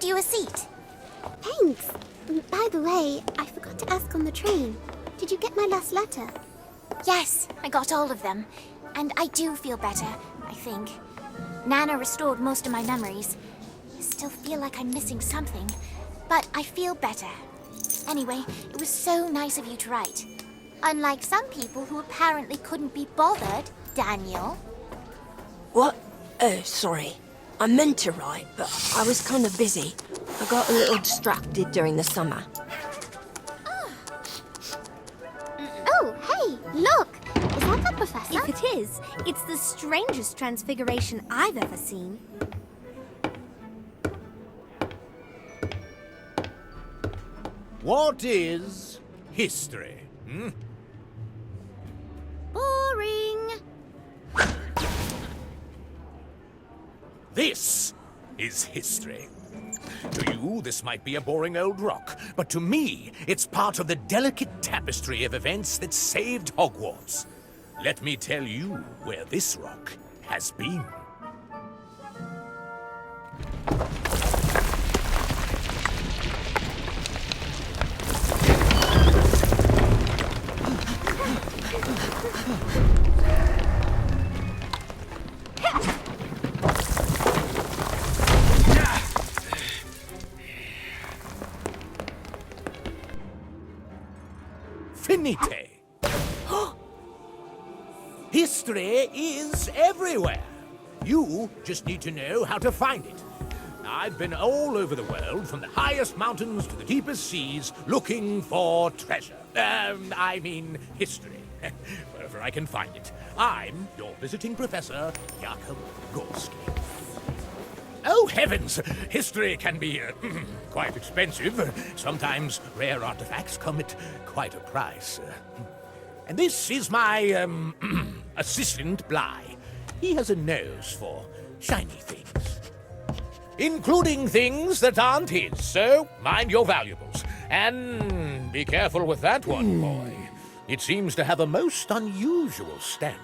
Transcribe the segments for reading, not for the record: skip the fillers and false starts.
left you a seat. Thanks. By the way, I forgot to ask on the train. Did you get my last letter? Yes, I got all of them. And I do feel better, I think. Nana restored most of my memories. I still feel like I'm missing something, but I feel better. Anyway, it was so nice of you to write. Unlike some people who apparently couldn't be bothered, Daniel. What? Oh, sorry. I meant to write, but I was kind of busy. I got a little distracted during the summer. Oh, hey, look! Is that the professor? If it is, it's the strangest transfiguration I've ever seen. What is history? Boring. This is history. To you, this might be a boring old rock, but to me, it's part of the delicate tapestry of events that saved Hogwarts. Let me tell you where this rock has been. Finite. History is everywhere. You just need to know how to find it. I've been all over the world, from the highest mountains to the deepest seas, looking for treasure. I mean history. Wherever I can find it. I'm your visiting professor, Jakub Gorski. Oh, heavens! History can be quite expensive. Sometimes rare artifacts come at quite a price. And this is my, assistant, Bly. He has a nose for shiny things. Including things that aren't his, so mind your valuables. And be careful with that one, boy. It seems to have a most unusual stamp.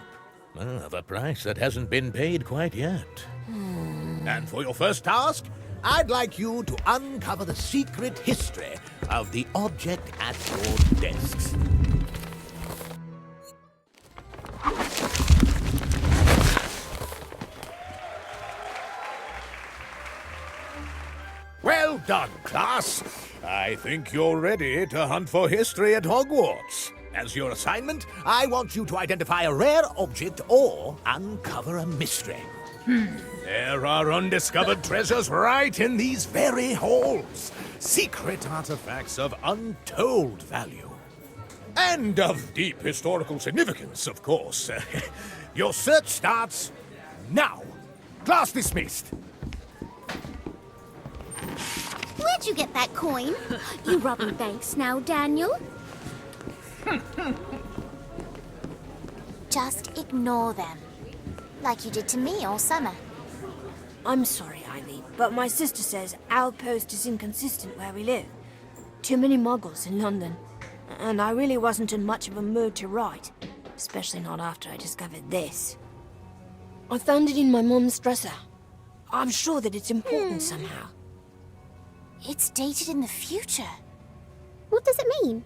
Of a price that hasn't been paid quite yet. And for your first task, I'd like you to uncover the secret history of the object at your desks. Well done, class. I think you're ready to hunt for history at Hogwarts. As your assignment, I want you to identify a rare object or uncover a mystery. There are undiscovered treasures right in these very halls. Secret artifacts of untold value. And of deep historical significance, of course. Your search starts now. Class dismissed. Where'd you get that coin? You robbing banks now, Daniel? Just ignore them. Like you did to me all summer. I'm sorry, Ivy, but my sister says our post is inconsistent where we live. Too many muggles in London. And I really wasn't in much of a mood to write. Especially not after I discovered this. I found it in my mom's dresser. I'm sure that it's important somehow. It's dated in the future. What does it mean?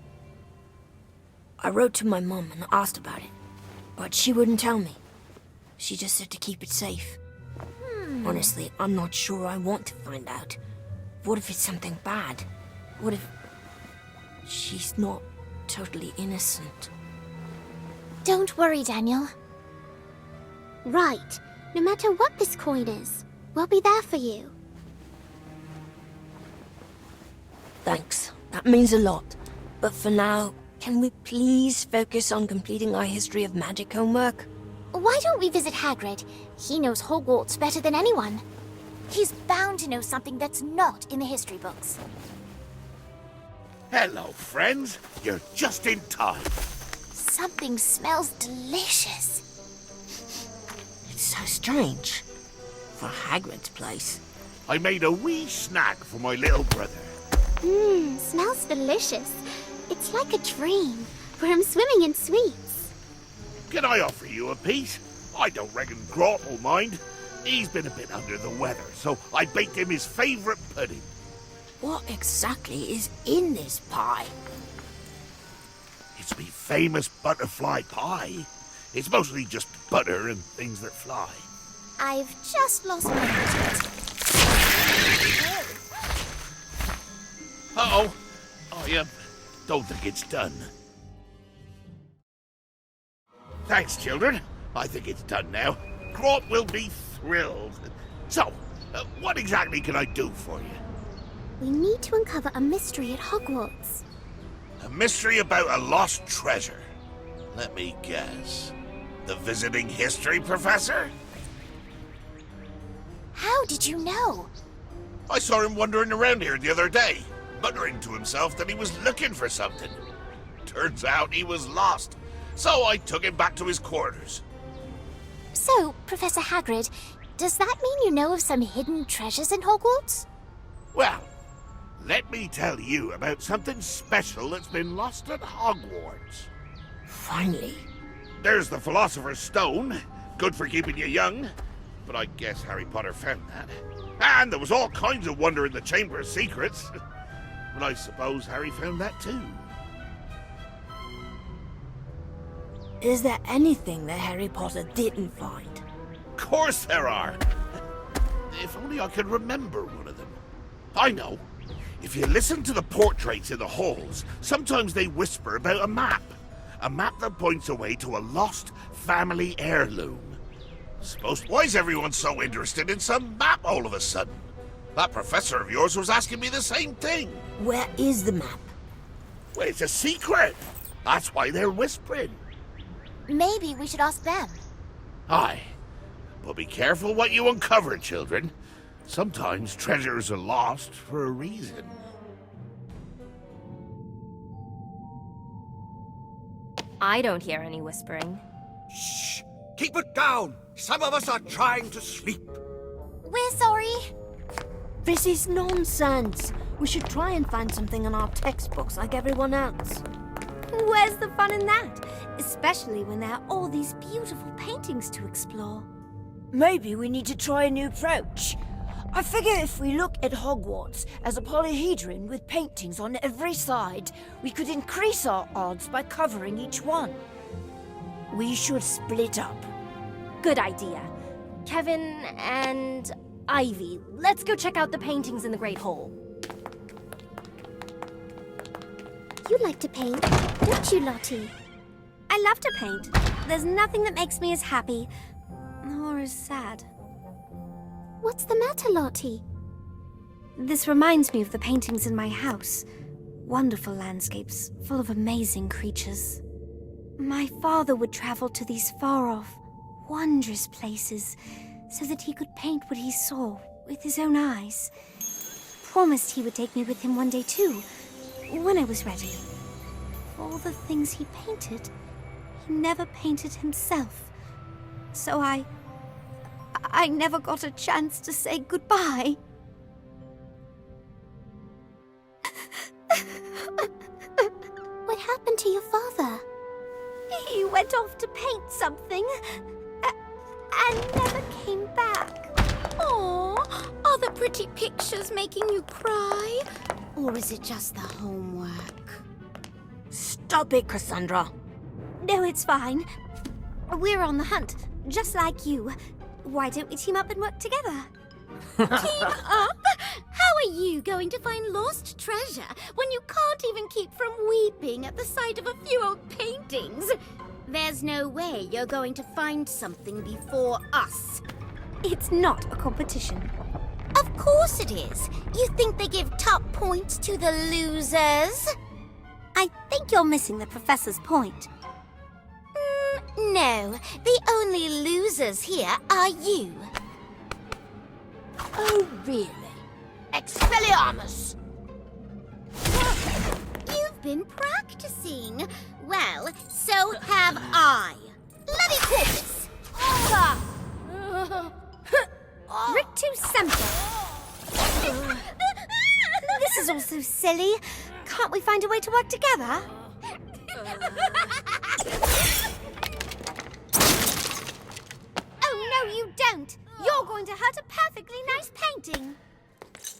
I wrote to my mom and asked about it. But she wouldn't tell me. She just said to keep it safe. Honestly, I'm not sure I want to find out. What if it's something bad? What if she's not totally innocent? Don't worry, Daniel. Right. No matter what this coin is, we'll be there for you. Thanks. That means a lot. But for now, can we please focus on completing our history of magic homework? Why don't we visit Hagrid? He knows Hogwarts better than anyone. He's bound to know something that's not in the history books. Hello, friends. You're just in time. Something smells delicious. It's so strange. For Hagrid's place. I made a wee snack for my little brother. Smells delicious. It's like a dream, where I'm swimming in sweets. Can I offer you a piece? I don't reckon Grot will mind. He's been a bit under the weather, so I baked him his favourite pudding. What exactly is in this pie? It's me famous butterfly pie. It's mostly just butter and things that fly. I've just lost my appetite. Uh-oh. I don't think it's done. Thanks, children. I think it's done now. Claude will be thrilled. So, what exactly can I do for you? We need to uncover a mystery at Hogwarts. A mystery about a lost treasure. Let me guess. The visiting history professor? How did you know? I saw him wandering around here the other day, muttering to himself that he was looking for something. Turns out he was lost, so I took him back to his quarters. So, Professor Hagrid, does that mean you know of some hidden treasures in Hogwarts? Well, let me tell you about something special that's been lost at Hogwarts. Finally. There's the Philosopher's Stone, good for keeping you young, but I guess Harry Potter found that. And there was all kinds of wonder in the Chamber of Secrets, but I suppose Harry found that too. Is there anything that Harry Potter didn't find? Of course there are. If only I could remember one of them. I know. If you listen to the portraits in the halls, sometimes they whisper about a map. A map that points away to a lost family heirloom. Why is everyone so interested in some map all of a sudden? That professor of yours was asking me the same thing. Where is the map? Well, it's a secret. That's why they're whispering. Maybe we should ask them. Aye. But be careful what you uncover, children. Sometimes treasures are lost for a reason. I don't hear any whispering. Shh! Keep it down! Some of us are trying to sleep. We're sorry. This is nonsense. We should try and find something in our textbooks like everyone else. Where's the fun in that? Especially when there are all these beautiful paintings to explore. Maybe we need to try a new approach. I figure if we look at Hogwarts as a polyhedron with paintings on every side, we could increase our odds by covering each one. We should split up. Good idea. Kevin and Ivy, let's go check out the paintings in the Great Hall. You like to paint, don't you, Lottie? I love to paint. There's nothing that makes me as happy or as sad. What's the matter, Lottie? This reminds me of the paintings in my house. Wonderful landscapes, full of amazing creatures. My father would travel to these far-off, wondrous places so that he could paint what he saw with his own eyes. Promised he would take me with him one day too, when I was ready. For all the things he painted, he never painted himself. So I never got a chance to say goodbye. What happened to your father? He went off to paint something and never came back. Aw, are the pretty pictures making you cry? Or is it just the homework? Stop it, Cassandra. No, it's fine. We're on the hunt, just like you. Why don't we team up and work together? Team up? How are you going to find lost treasure when you can't even keep from weeping at the sight of a few old paintings? There's no way you're going to find something before us. It's not a competition. Of course it is. You think they give top points to the losers? I think you're missing the professor's point. No, the only losers here are you. Oh, really? Expelliarmus! You've been practicing. Well, so have I. Bloody corpus! Rictus Semper! This is all so silly. Can't we find a way to work together? Oh, no, you don't. You're going to hurt a perfectly nice painting.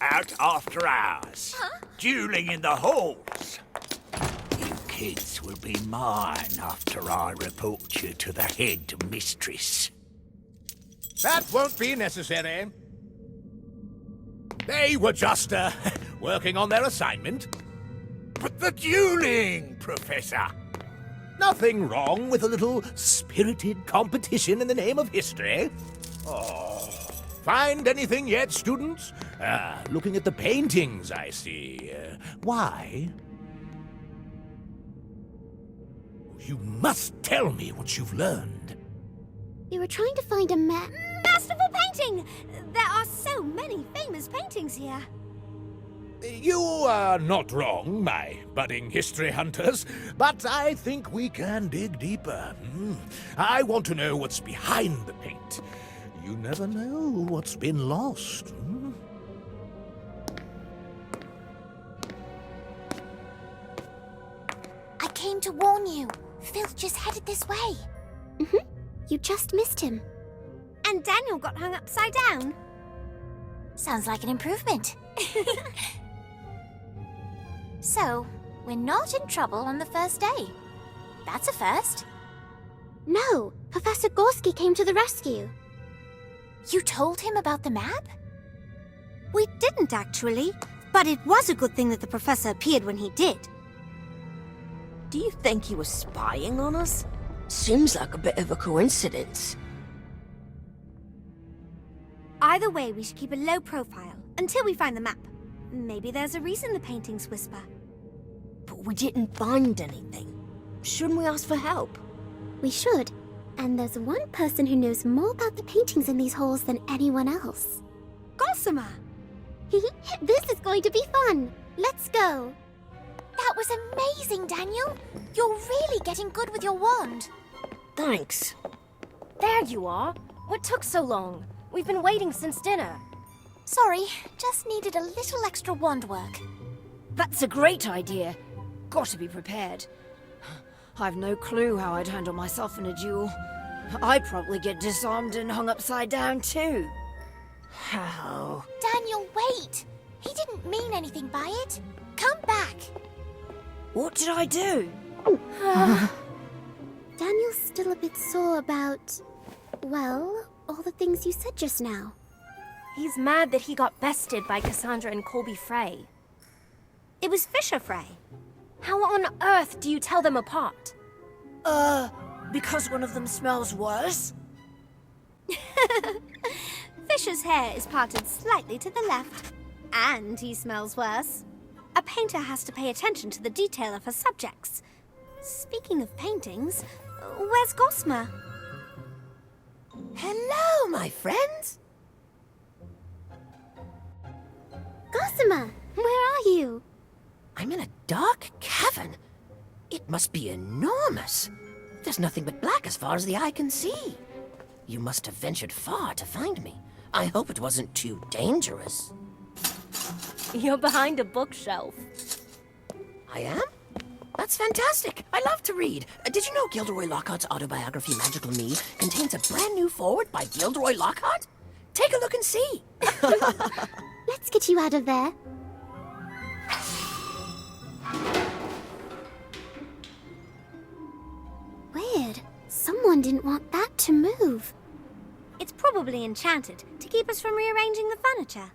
out after hours. Dueling in the halls. You kids will be mine after I report you to the head mistress. That won't be necessary. They were just, working on their assignment. But the dueling, Professor! Nothing wrong with a little spirited competition in the name of history. Oh. Find anything yet, students? Looking at the paintings, I see. Why? You must tell me what you've learned. We were trying to find a map. Masterful painting! There are so many famous paintings here. You are not wrong, my budding history hunters, but I think we can dig deeper. I want to know what's behind the paint. You never know what's been lost. I came to warn you. Filch just headed this way. You just missed him. And Daniel got hung upside down. Sounds like an improvement. So, we're not in trouble on the first day. That's a first. No, Professor Gorski came to the rescue. You told him about the map? We didn't actually, but it was a good thing that the professor appeared when he did. Do you think he was spying on us? Seems like a bit of a coincidence. Either way, we should keep a low profile until we find the map. Maybe there's a reason the paintings whisper. But we didn't find anything. Shouldn't we ask for help? We should. And there's one person who knows more about the paintings in these halls than anyone else. Gossamer! This is going to be fun. Let's go. That was amazing, Daniel. You're really getting good with your wand. Thanks. There you are. What took so long? We've been waiting since dinner. Sorry, just needed a little extra wand work. That's a great idea. Got to be prepared. I've no clue how I'd handle myself in a duel. I'd probably get disarmed and hung upside down too. How? Daniel, wait! He didn't mean anything by it. Come back. What did I do? Daniel's still a bit sore about, well, all the things you said just now. He's mad that he got bested by Cassandra and Colby Frey. It was Fisher Frey. How on earth do you tell them apart? Because one of them smells worse? Fisher's hair is parted slightly to the left. And he smells worse. A painter has to pay attention to the detail of her subjects. Speaking of paintings, where's Gossamer? Hello, my friends. Gossamer, where are you? I'm in a dark cavern. It must be enormous. There's nothing but black as far as the eye can see. You must have ventured far to find me. I hope it wasn't too dangerous. You're behind a bookshelf. I am? That's fantastic. I love to read. Did you know Gilderoy Lockhart's autobiography, Magical Me, contains a brand new foreword by Gilderoy Lockhart? Take a look and see. Let's get you out of there. Weird. Someone didn't want that to move. It's probably enchanted to keep us from rearranging the furniture.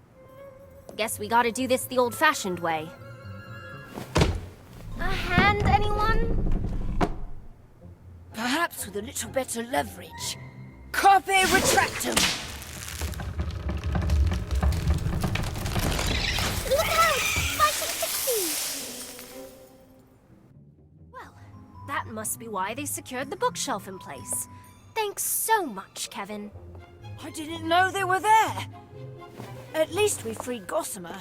Guess we gotta do this the old-fashioned way. A hand, anyone? Perhaps with a little better leverage. Carpe retractum! Look out! Fighting Pixie! Well, that must be why they secured the bookshelf in place. Thanks so much, Kevin. I didn't know they were there. At least we freed Gossamer.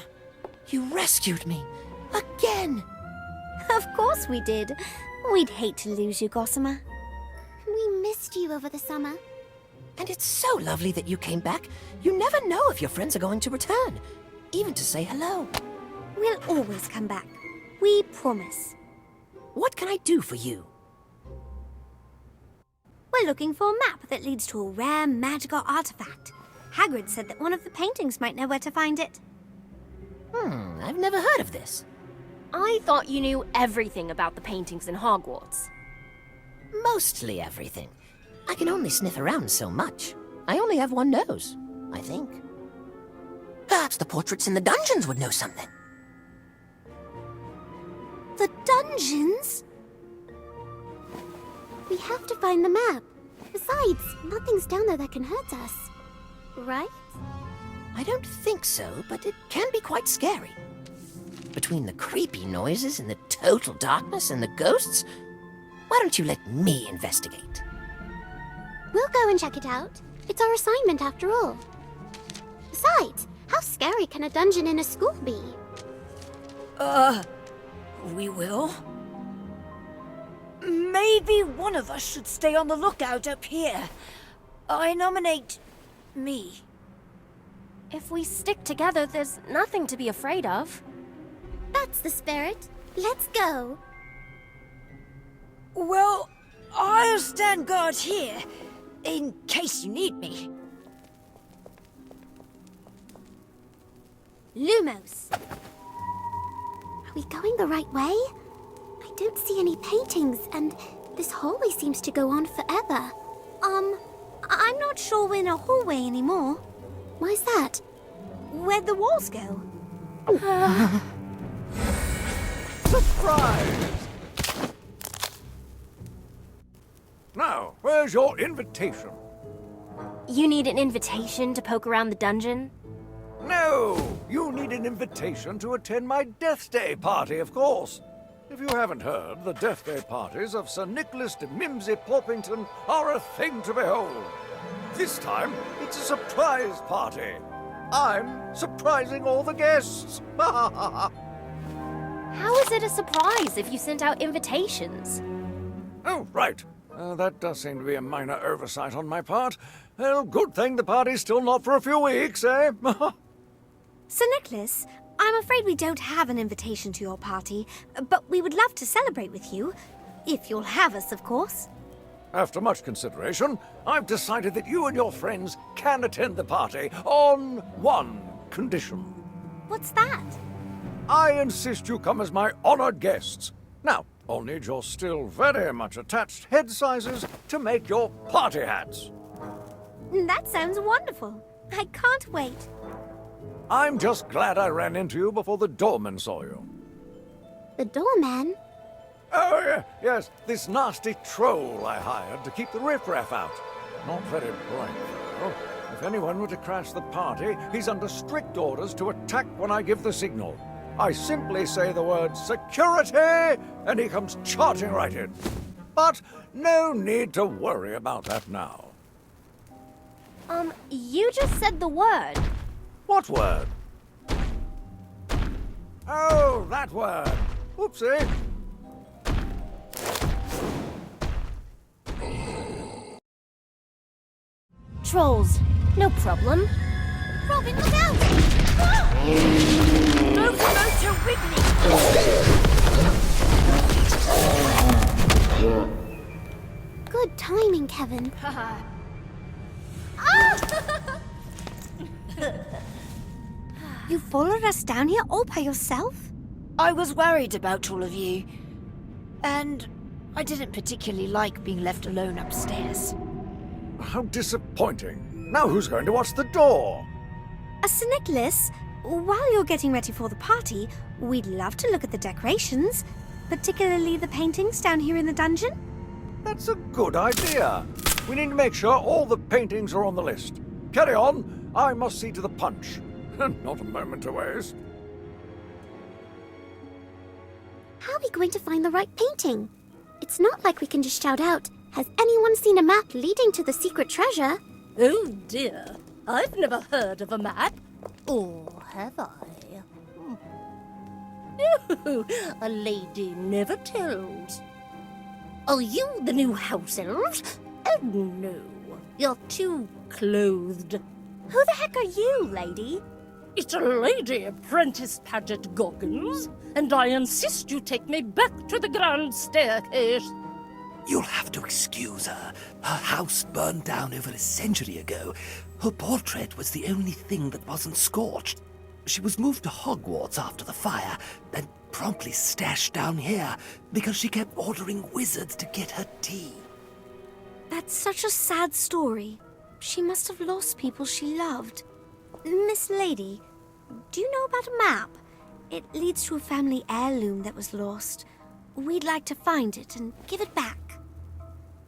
You rescued me. Again. Of course we did. We'd hate to lose you, Gossamer. We missed you over the summer. And it's so lovely that you came back. You never know if your friends are going to return. Even to say hello. We'll always come back. We promise. What can I do for you? We're looking for a map that leads to a rare magical artifact. Hagrid said that one of the paintings might know where to find it. I've never heard of this. I thought you knew everything about the paintings in Hogwarts. Mostly everything. I can only sniff around so much. I only have one nose, I think. Perhaps the portraits in the dungeons would know something. The dungeons? We have to find the map. Besides, nothing's down there that can hurt us. Right? I don't think so, but it can be quite scary. Between the creepy noises and the total darkness and the ghosts, why don't you let me investigate? We'll go and check it out. It's our assignment after all. Besides, how scary can a dungeon in a school be? We will. Maybe one of us should stay on the lookout up here. I nominate me. If we stick together, there's nothing to be afraid of. That's the spirit. Let's go. Well, I'll stand guard here, in case you need me. Lumos. Are we going the right way? I don't see any paintings, and this hallway seems to go on forever. I'm not sure we're in a hallway anymore. Why's that? Where'd the walls go? Surprise! Now, where's your invitation? You need an invitation to poke around the dungeon? No! You need an invitation to attend my Death Day party, of course. If you haven't heard, the Death Day parties of Sir Nicholas de Mimsy Porpington are a thing to behold. This time, it's a surprise party. I'm surprising all the guests. How is it a surprise if you sent out invitations? Oh, right. That does seem to be a minor oversight on my part. Well, good thing the party's still not for a few weeks, eh? Sir Nicholas, I'm afraid we don't have an invitation to your party, but we would love to celebrate with you. If you'll have us, of course. After much consideration, I've decided that you and your friends can attend the party on one condition. What's that? I insist you come as my honored guests. Now, I'll need your still very much attached head sizes to make your party hats. That sounds wonderful. I can't wait. I'm just glad I ran into you before the doorman saw you. The doorman? Oh, yes, this nasty troll I hired to keep the riffraff out. Not very bright, though. If anyone were to crash the party, he's under strict orders to attack when I give the signal. I simply say the word security, and he comes charging right in. But no need to worry about that now. You just said the word. What word? Oh, that word. Oopsie. Trolls, no problem. Robin, look out! Locomotor Whitney! Good timing, Kevin. You followed us down here all by yourself? I was worried about all of you. And I didn't particularly like being left alone upstairs. How disappointing. Now who's going to watch the door? Sir Nicholas, while you're getting ready for the party, we'd love to look at the decorations, particularly the paintings down here in the dungeon. That's a good idea. We need to make sure all the paintings are on the list. Carry on. I must see to the punch. Not a moment to waste. How are we going to find the right painting? It's not like we can just shout out, "Has anyone seen a map leading to the secret treasure?" Oh dear, I've never heard of a map. Or have I? No, a lady never tells. Are you the new house elves? Oh no, you're too clothed. Who the heck are you, lady? It's a lady apprentice Paget Goggins, and I insist you take me back to the grand staircase. You'll have to excuse her. Her house burned down over a century ago. Her portrait was the only thing that wasn't scorched. She was moved to Hogwarts after the fire, and promptly stashed down here because she kept ordering wizards to get her tea. That's such a sad story. She must have lost people she loved. Miss Lady, do you know about a map? It leads to a family heirloom that was lost. We'd like to find it and give it back.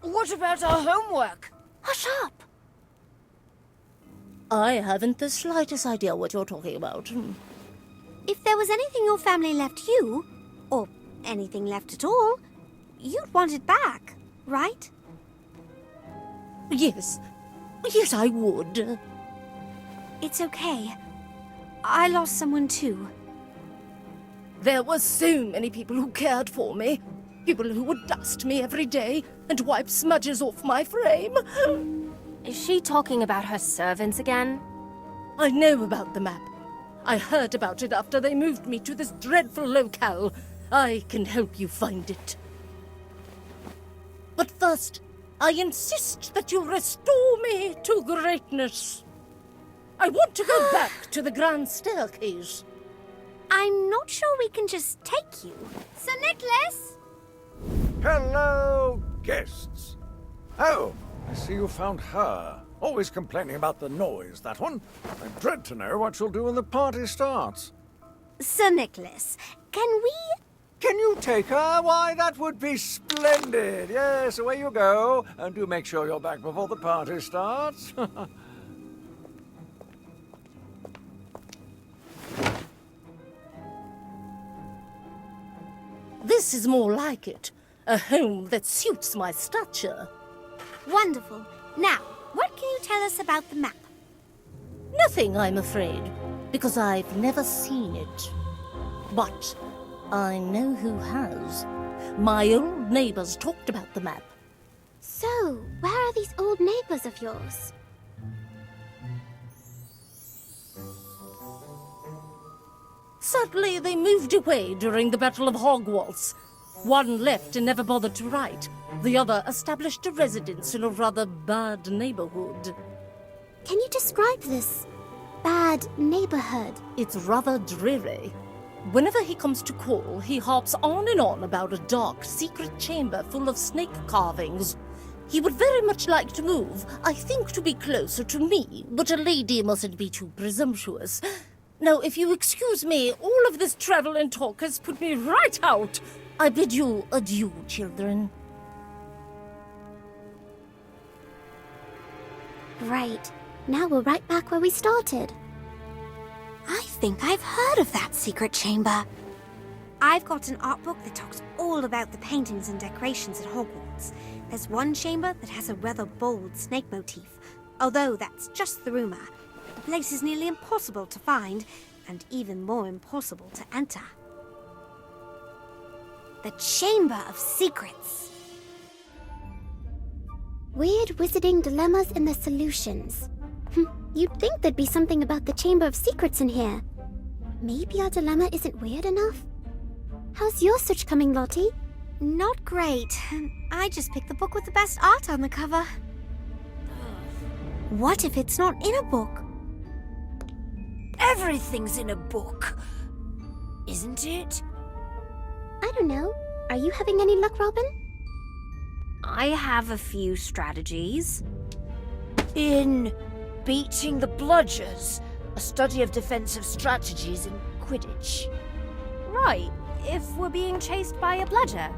What about our homework? Hush up! I haven't the slightest idea what you're talking about. If there was anything your family left you, or anything left at all, you'd want it back, right? Yes. Yes, I would. It's okay. I lost someone too. There were so many people who cared for me. People who would dust me every day and wipe smudges off my frame. Is she talking about her servants again? I know about the map. I heard about it after they moved me to this dreadful locale. I can help you find it. But first, I insist that you restore me to greatness. I want to go back to the grand staircase. I'm not sure we can just take you. Sir Nicholas? Hello, guests. Oh, I see you found her. Always complaining about the noise, that one. I dread to know what she'll do when the party starts. Sir Nicholas, can we... Can you take her? Why, that would be splendid. Yes, away you go. And do make sure you're back before the party starts. This is more like it. A home that suits my stature. Wonderful. Now, what can you tell us about the map? Nothing, I'm afraid, because I've never seen it. But I know who has. My old neighbors talked about the map. So, where are these old neighbors of yours? Sadly, they moved away during the Battle of Hogwarts. One left and never bothered to write. The other established a residence in a rather bad neighborhood. Can you describe this bad neighborhood? It's rather dreary. Whenever he comes to call, he harps on and on about a dark, secret chamber full of snake carvings. He would very much like to move, I think to be closer to me, but a lady mustn't be too presumptuous. Now, if you excuse me, all of this travel and talk has put me right out. I bid you adieu, children. Right. Now we're right back where we started. I think I've heard of that secret chamber. I've got an art book that talks all about the paintings and decorations at Hogwarts. There's one chamber that has a rather bold snake motif, although that's just the rumor. The place is nearly impossible to find, and even more impossible to enter. The Chamber of Secrets. Weird wizarding dilemmas and their solutions. You'd think there'd be something about the Chamber of Secrets in here. Maybe our dilemma isn't weird enough? How's your search coming, Lottie? Not great. I just picked the book with the best art on the cover. What if it's not in a book? Everything's in a book, isn't it? I don't know. Are you having any luck, Robin? I have a few strategies. In beating the bludgers, a study of defensive strategies in Quidditch. Right, if we're being chased by a bludger.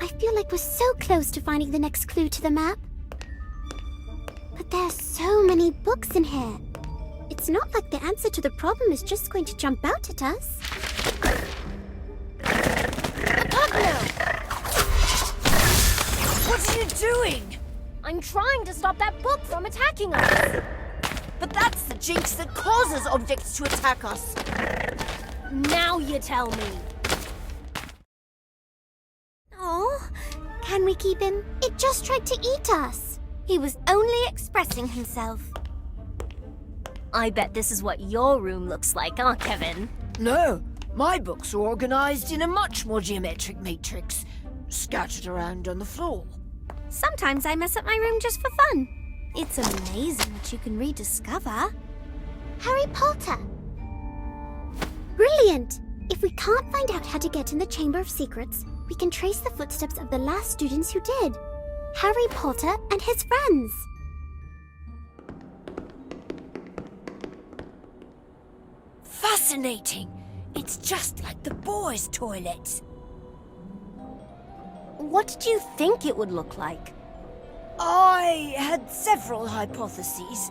I feel like we're so close to finding the next clue to the map. But there's so many books in here. It's not like the answer to the problem is just going to jump out at us. What are you doing? I'm trying to stop that book from attacking us. But that's the jinx that causes objects to attack us. Now you tell me. Oh, can we keep him? It just tried to eat us. He was only expressing himself. I bet this is what your room looks like, huh, Kevin? No, my books are organized in a much more geometric matrix, scattered around on the floor. Sometimes I mess up my room just for fun. It's amazing what you can rediscover. Harry Potter. Brilliant! If we can't find out how to get in the Chamber of Secrets, we can trace the footsteps of the last students who did. Harry Potter and his friends. Fascinating! It's just like the boys' toilets. What did you think it would look like? I had several hypotheses.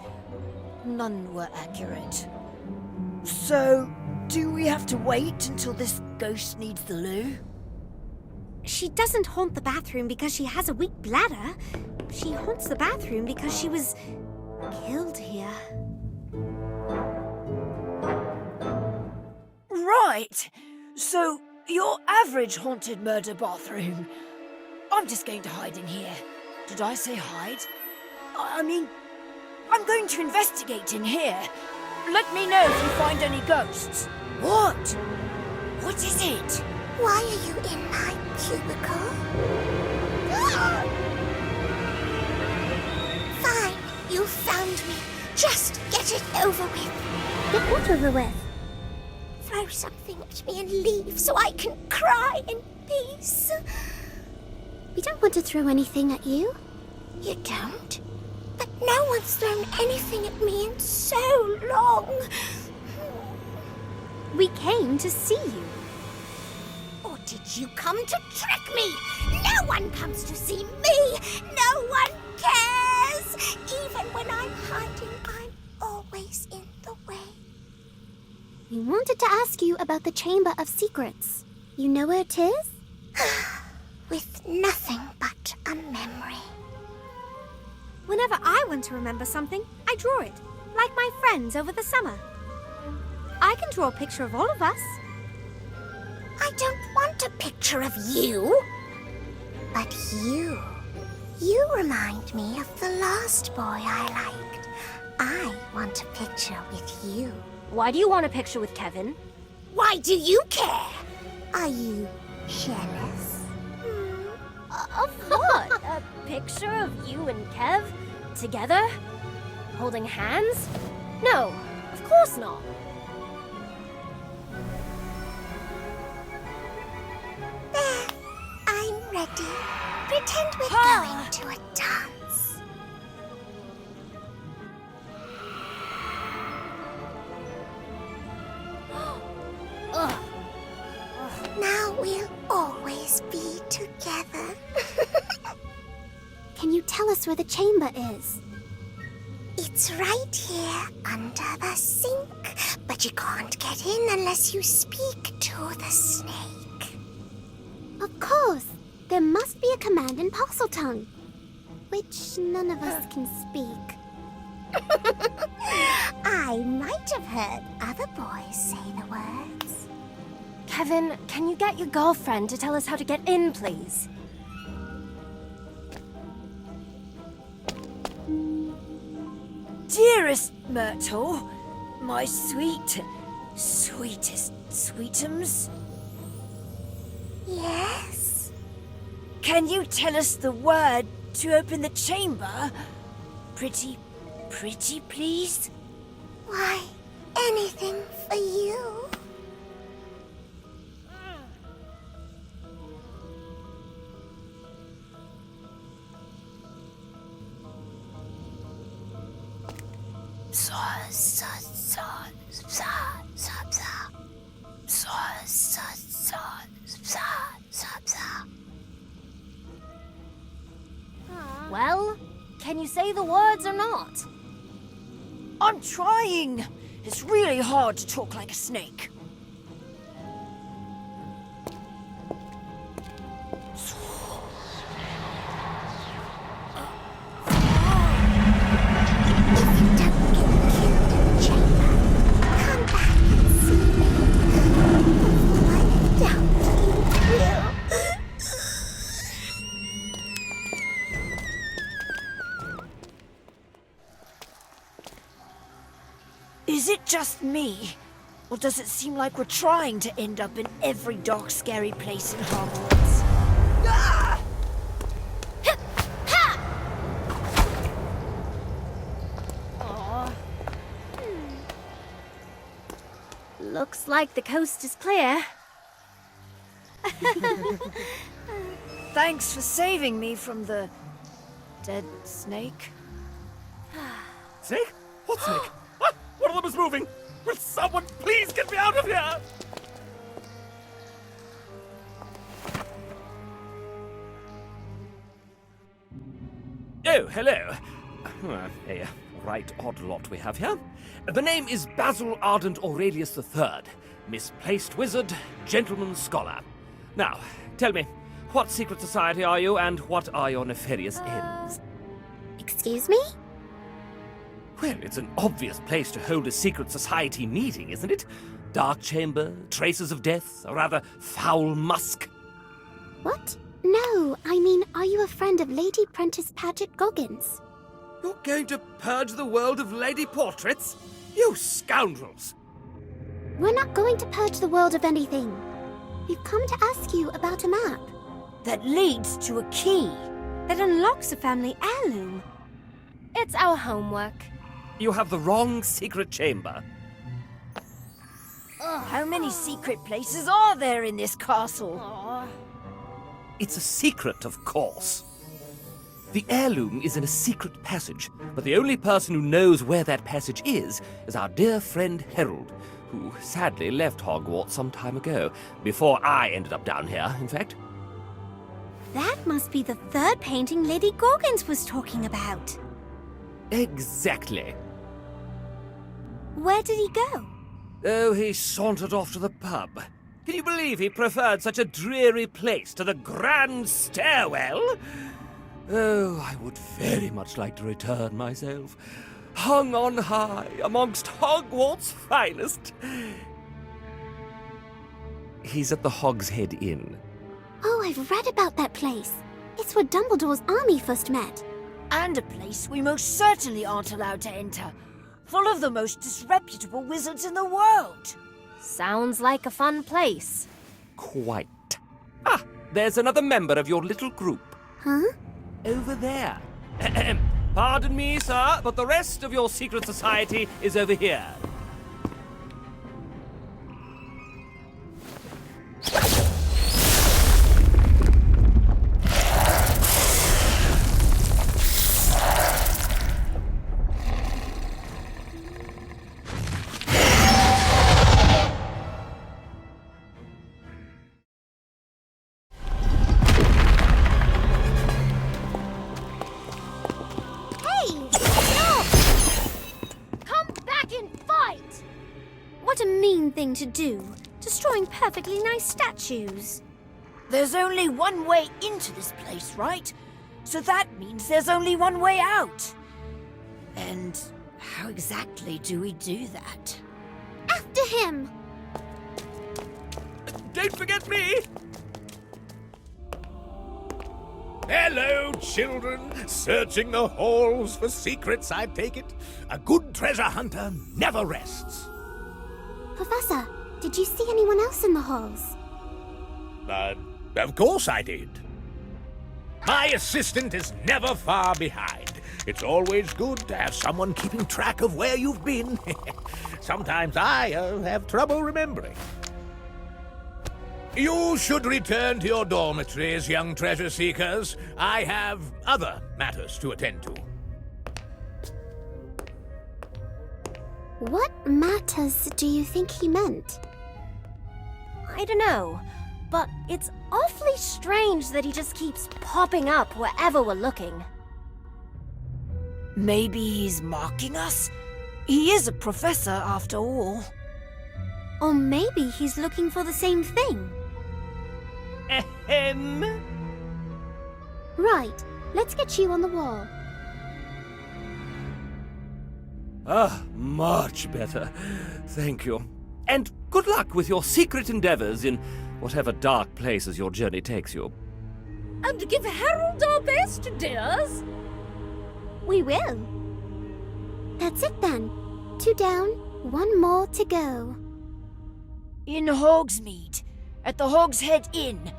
None were accurate. So, do we have to wait until this ghost needs the loo? She doesn't haunt the bathroom because she has a weak bladder. She haunts the bathroom because she was killed here. Right! So, your average haunted murder bathroom. I'm just going to hide in here. Did I say hide? I mean, I'm going to investigate in here. Let me know if you find any ghosts. What? What is it? Why are you in my cubicle? Fine, you found me. Just get it over with. Get what over with? Throw something at me and leave so I can cry in peace. We don't want to throw anything at you. You don't? But no one's thrown anything at me in so long. We came to see you. Or did you come to trick me? No one comes to see me. No one cares. Even when I'm hiding, I'm always in the way. We wanted to ask you about the Chamber of Secrets. You know where it is? With nothing but a memory. Whenever I want to remember something, I draw it, like my friends over the summer. I can draw a picture of all of us. I don't want a picture of you. But you. You remind me of the last boy I liked. I want a picture with you. Why do you want a picture with Kevin? Why do you care? Are you jealous? Of what? A picture of you and Kev? Together? Holding hands? No, of course not. There, I'm ready. Pretend we're going to a dance. Now we'll always be together. Can you tell us where the chamber is? It's right here under the sink, but you can't get in unless you speak to the snake. Of course. There must be a command in parcel tongue, which none of us can speak. I might have heard other boys say the words. Kevin, can you get your girlfriend to tell us how to get in, please? Dearest Myrtle, my sweetest sweetums. Yes? Can you tell us the word to open the chamber? Pretty, please? Why, anything for you. Well, can you say the words or not? I'm trying. It's really hard to talk like a snake. Is it just me? Or does it seem like we're trying to end up in every dark, scary place in Hogwarts? Ah! Looks like the coast is clear. Thanks for saving me from the dead snake. Snake? What snake? What? One of them is moving! Will someone please get me out of here? Oh, hello. A right odd lot we have here. The name is Basil Ardent Aurelius III, misplaced wizard, gentleman scholar. Now, tell me, what secret society are you, and what are your nefarious ends? Excuse me? Well, it's an obvious place to hold a secret society meeting, isn't it? Dark chamber, traces of death, a rather foul musk. What? No, I mean, are you a friend of Lady Prentice Paget Goggins? You're going to purge the world of lady portraits? You scoundrels! We're not going to purge the world of anything. We've come to ask you about a map. That leads to a key. That unlocks a family heirloom. It's our homework. You have the wrong secret chamber. How many secret places are there in this castle? It's a secret, of course. The heirloom is in a secret passage, but the only person who knows where that passage is our dear friend Harold, who sadly left Hogwarts some time ago, before I ended up down here, in fact. That must be the third painting Lady Goggins was talking about. Exactly. Where did he go? Oh, he sauntered off to the pub. Can you believe he preferred such a dreary place to the grand stairwell? Oh, I would very much like to return myself, hung on high amongst Hogwarts' finest. He's at the Hog's Head Inn. Oh, I've read about that place. It's where Dumbledore's army first met. And a place we most certainly aren't allowed to enter. Full of the most disreputable wizards in the world. Sounds like a fun place. Quite. Ah, there's another member of your little group. Huh? Over there. Pardon me, sir, but the rest of your secret society is over here. What a mean thing to do, destroying perfectly nice statues. There's only one way into this place, right? So that means there's only one way out. And how exactly do we do that? After him! Don't forget me! Hello, children. Searching the halls for secrets, I take it. A good treasure hunter never rests. Professor, did you see anyone else in the halls? Of course I did. My assistant is never far behind. It's always good to have someone keeping track of where you've been. Sometimes I have trouble remembering. You should return to your dormitories, young treasure seekers. I have other matters to attend to. What matters do you think he meant? I don't know, but it's awfully strange that he just keeps popping up wherever we're looking. Maybe he's mocking us? He is a professor, after all. Or maybe he's looking for the same thing. Ahem. Right, let's get you on the wall. Ah, much better. Thank you. And good luck with your secret endeavors in whatever dark places your journey takes you. And give Harold our best, dears. We will. That's it then. 2 down, 1 more to go. In Hogsmeade, at the Hog's Head Inn,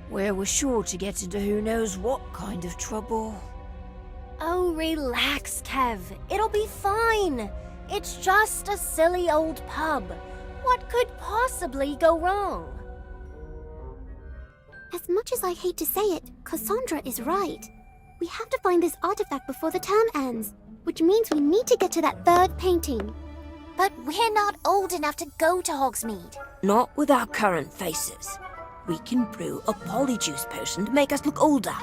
where we're sure to get into who knows what kind of trouble. Oh, relax, Kev. It'll be fine. It's just a silly old pub. What could possibly go wrong? As much as I hate to say it, Cassandra is right. We have to find this artifact before the term ends, which means we need to get to that third painting. But we're not old enough to go to Hogsmeade. Not with our current faces. We can brew a polyjuice potion to make us look older.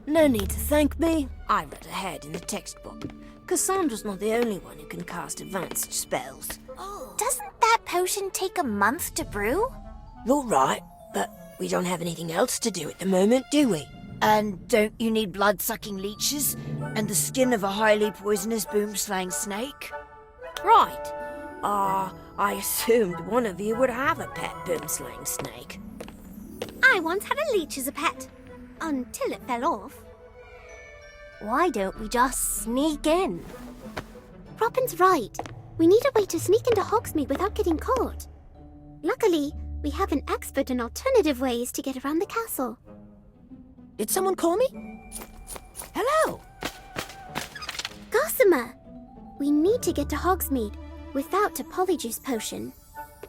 No need to thank me. I read ahead in the textbook. Cassandra's not the only one who can cast advanced spells. Doesn't that potion take a month to brew? You're right, but we don't have anything else to do at the moment, do we? And don't you need blood-sucking leeches and the skin of a highly poisonous boom-slaying snake? Right. I assumed one of you would have a pet boom-slaying snake. I once had a leech as a pet, until it fell off. Why don't we just sneak in? Robin's right. We need a way to sneak into Hogsmeade without getting caught. Luckily, we have an expert in alternative ways to get around the castle. Did someone call me? Hello! Gossamer! We need to get to Hogsmeade without a polyjuice potion.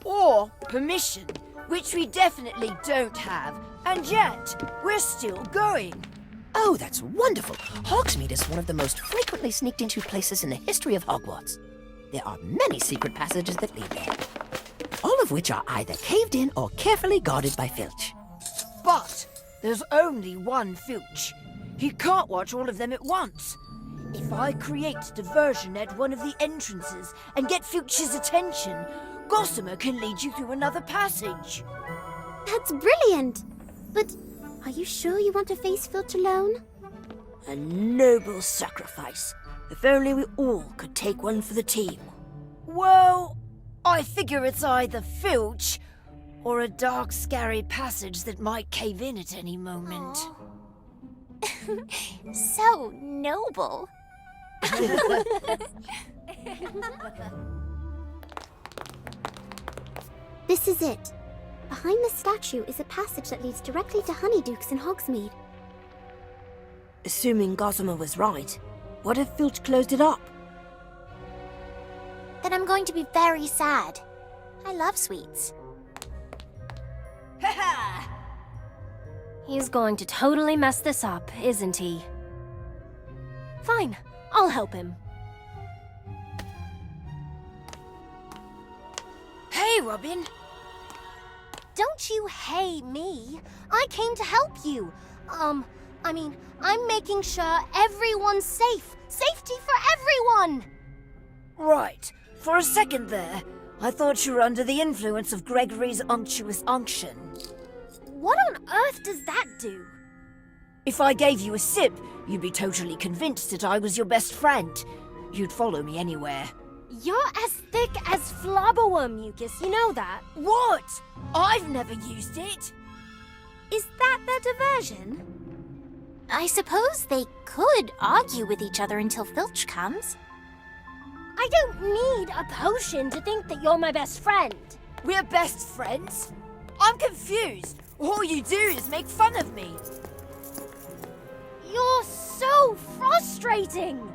Or permission, which we definitely don't have, and yet we're still going. Oh, that's wonderful! Hogsmeade is one of the most frequently sneaked into places in the history of Hogwarts. There are many secret passages that lead there, all of which are either caved in or carefully guarded by Filch. But there's only one Filch. He can't watch all of them at once. If I create diversion at one of the entrances and get Filch's attention, Gossamer can lead you through another passage. That's brilliant! But are you sure you want to face Filch alone? A noble sacrifice. If only we all could take one for the team. Well, I figure it's either Filch or a dark, scary passage that might cave in at any moment. So noble. This is it. Behind the statue is a passage that leads directly to Honeydukes in Hogsmeade. Assuming Gossamer was right, what if Filch closed it up? Then I'm going to be very sad. I love sweets. He's going to totally mess this up, isn't he? Fine, I'll help him. Hey, Robin! Don't you hey me. I came to help you. I'm making sure everyone's safe. Safety for everyone! Right. For a second there, I thought you were under the influence of Gregory's unctuous unction. What on earth does that do? If I gave you a sip, you'd be totally convinced that I was your best friend. You'd follow me anywhere. You're as thick as flobberworm mucus, you know that? What? I've never used it. Is that their diversion? I suppose they could argue with each other until Filch comes. I don't need a potion to think that you're my best friend. We're best friends? I'm confused. All you do is make fun of me. You're so frustrating.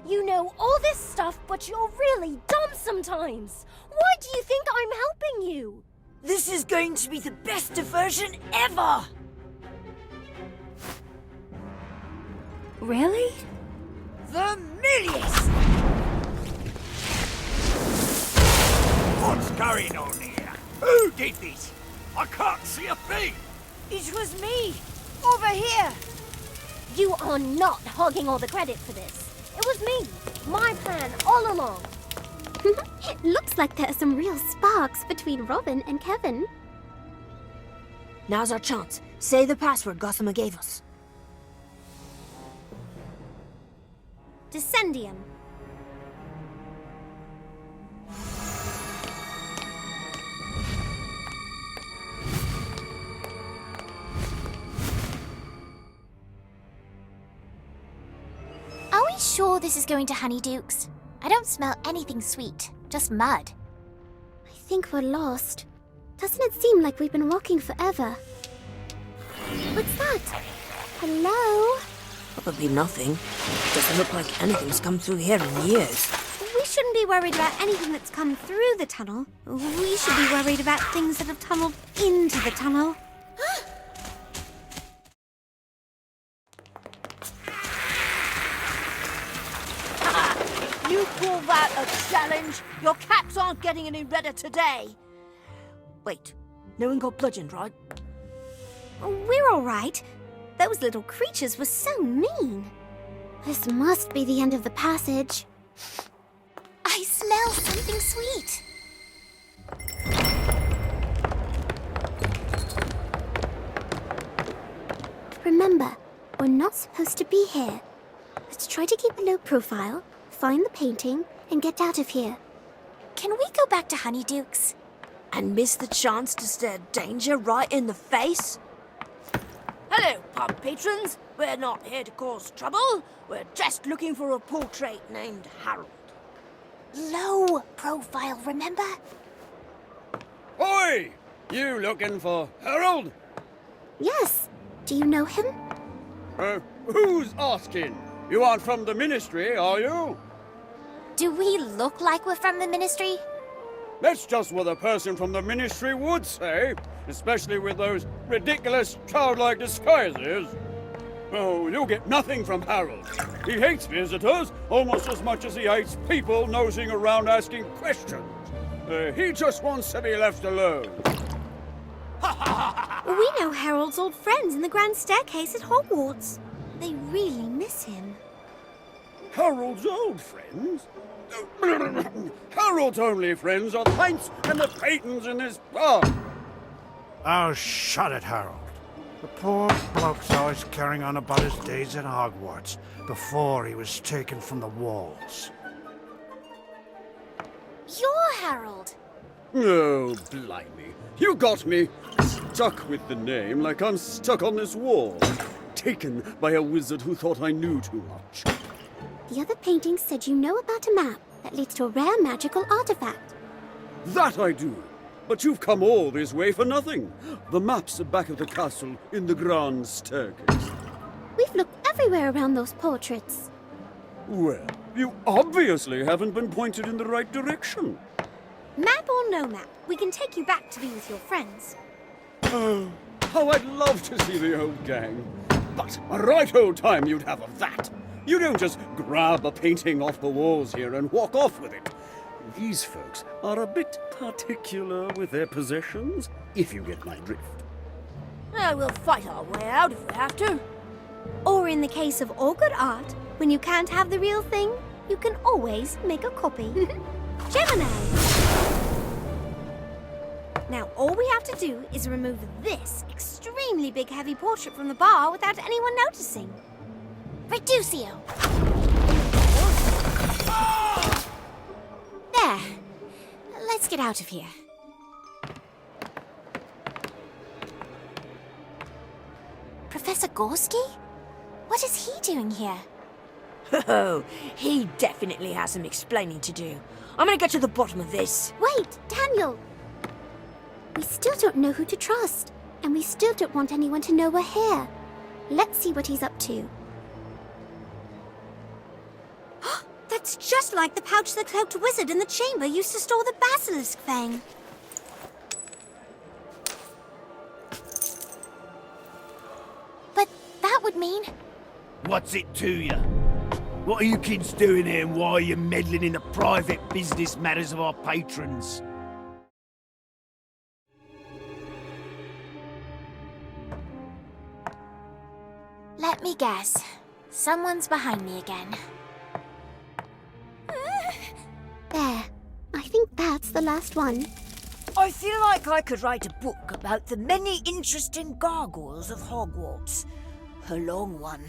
You know all this stuff, but you're really dumb sometimes. Why do you think I'm helping you? This is going to be the best diversion ever! Really? Vermilius! What's going on here? Who did this? I can't see a thing! It was me! Over here! You are not hogging all the credit for this. It was me. My plan all along. It looks like there are some real sparks between Robin and Kevin. Now's our chance. Say the password Gossamer gave us. Descendium. Are we sure this is going to Honeydukes? I don't smell anything sweet, just mud. I think we're lost. Doesn't it seem like we've been walking forever? What's that? Hello? Probably nothing. Doesn't look like anything's come through here in years. We shouldn't be worried about anything that's come through the tunnel. We should be worried about things that have tunneled into the tunnel. You call that a challenge? Your caps aren't getting any redder today. Wait, no one got bludgeoned, right? We're all right. Those little creatures were so mean. This must be the end of the passage. I smell something sweet. Remember, we're not supposed to be here. Let's try to keep a low profile, find the painting, and get out of here. Can we go back to Honeyduke's? And miss the chance to stare danger right in the face? Hello, pub patrons. We're not here to cause trouble. We're just looking for a portrait named Harold. Low profile, remember? Oi! You looking for Harold? Yes. Do you know him? Who's asking? You aren't from the Ministry, are you? Do we look like we're from the Ministry? That's just what a person from the Ministry would say, especially with those ridiculous childlike disguises. Oh, you'll get nothing from Harold. He hates visitors almost as much as he hates people nosing around asking questions. He just wants to be left alone. We know Harold's old friends in the Grand Staircase at Hogwarts. They really miss him. Harold's old friends? Harold's only friends are the Pints and the Peytons in this pub. Oh, shut it, Harold. The poor bloke's always carrying on about his days at Hogwarts before he was taken from the walls. You're Harold. Oh, blimey. You got me. Stuck with the name like I'm stuck on this wall. Taken by a wizard who thought I knew too much. The other painting said you know about a map that leads to a rare magical artifact. That I do. But you've come all this way for nothing. The map's back of the castle in the Grand Staircase. We've looked everywhere around those portraits. Well, you obviously haven't been pointed in the right direction. Map or no map, we can take you back to be with your friends. Oh, how I'd love to see the old gang. But a right old time you'd have of that. You don't just grab a painting off the walls here and walk off with it. These folks are a bit particular with their possessions, if you get my drift. We'll fight our way out if we have to. Or in the case of all good art, when you can't have the real thing, you can always make a copy. Gemini! Now all we have to do is remove this extremely big heavy portrait from the bar without anyone noticing. Reducio. There. Let's get out of here. Professor Gorski? What is he doing here? Oh, he definitely has some explaining to do. I'm gonna get to the bottom of this. Wait, Daniel! We still don't know who to trust, and we still don't want anyone to know we're here. Let's see what he's up to. That's just like the pouch the cloaked wizard in the chamber used to store the basilisk fang. But that would mean... What's it to you? What are you kids doing here and why are you meddling in the private business matters of our patrons? Let me guess. Someone's behind me again. There. I think that's the last one. I feel like I could write a book about the many interesting gargoyles of Hogwarts. A long one.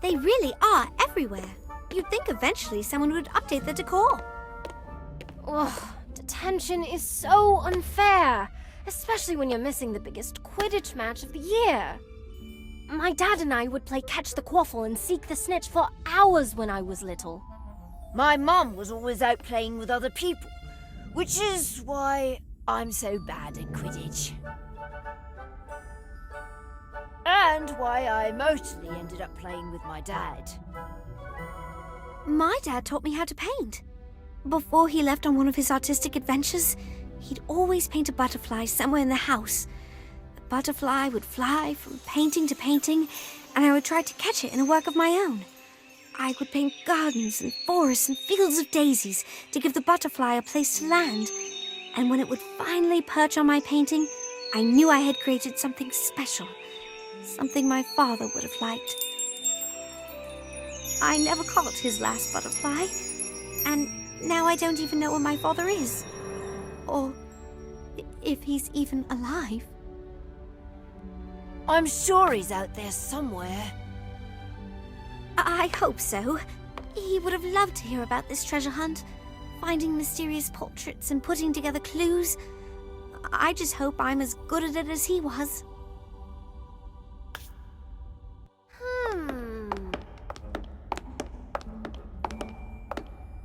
They really are everywhere. You'd think eventually someone would update the decor. Ugh, detention is so unfair, especially when you're missing the biggest Quidditch match of the year. My dad and I would play catch the quaffle and seek the snitch for hours when I was little. My mum was always out playing with other people, which is why I'm so bad at Quidditch. And why I mostly ended up playing with my dad. My dad taught me how to paint. Before he left on one of his artistic adventures, he'd always paint a butterfly somewhere in the house. The butterfly would fly from painting to painting, and I would try to catch it in a work of my own. I would paint gardens and forests and fields of daisies to give the butterfly a place to land. And when it would finally perch on my painting, I knew I had created something special, something my father would have liked. I never caught his last butterfly, and now I don't even know where my father is, or if he's even alive. I'm sure he's out there somewhere. I hope so. He would have loved to hear about this treasure hunt, finding mysterious portraits and putting together clues. I just hope I'm as good at it as he was.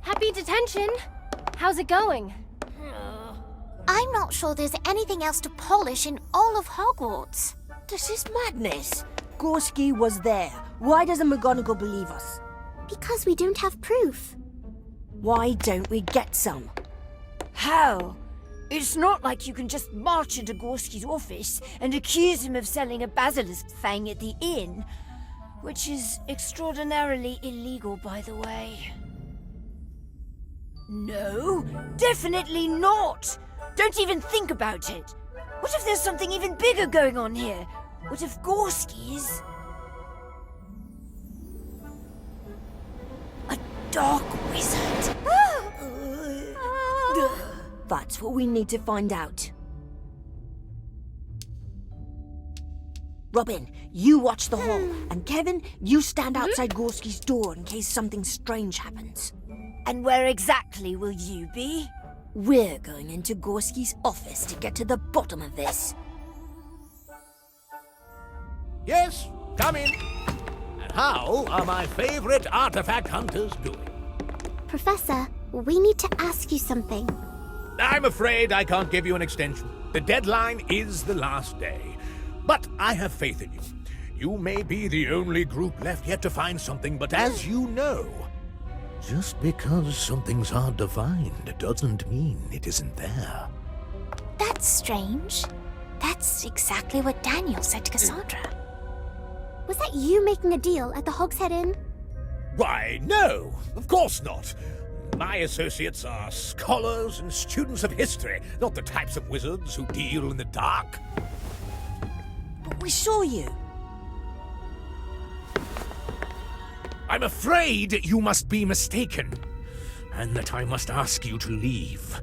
Happy detention! How's it going? I'm not sure there's anything else to polish in all of Hogwarts. This is madness. Gorski was there. Why doesn't McGonagall believe us? Because we don't have proof. Why don't we get some? How? It's not like you can just march into Gorski's office and accuse him of selling a basilisk fang at the inn, which is extraordinarily illegal, by the way. No, definitely not! Don't even think about it! What if there's something even bigger going on here? What if Gorski is... a dark wizard? That's what we need to find out. Robin, you watch the hall, and Kevin, you stand outside Gorski's door in case something strange happens. And where exactly will you be? We're going into Gorski's office to get to the bottom of this. Yes, come in. And how are my favorite artifact hunters doing? Professor, we need to ask you something. I'm afraid I can't give you an extension. The deadline is the last day. But I have faith in you. You may be the only group left yet to find something, but as you know, just because something's hard to find doesn't mean it isn't there. That's strange. That's exactly what Daniel said to Cassandra. Was that you making a deal at the Hogshead Inn? Why, no, of course not. My associates are scholars and students of history, not the types of wizards who deal in the dark. But we saw you. I'm afraid you must be mistaken, and that I must ask you to leave.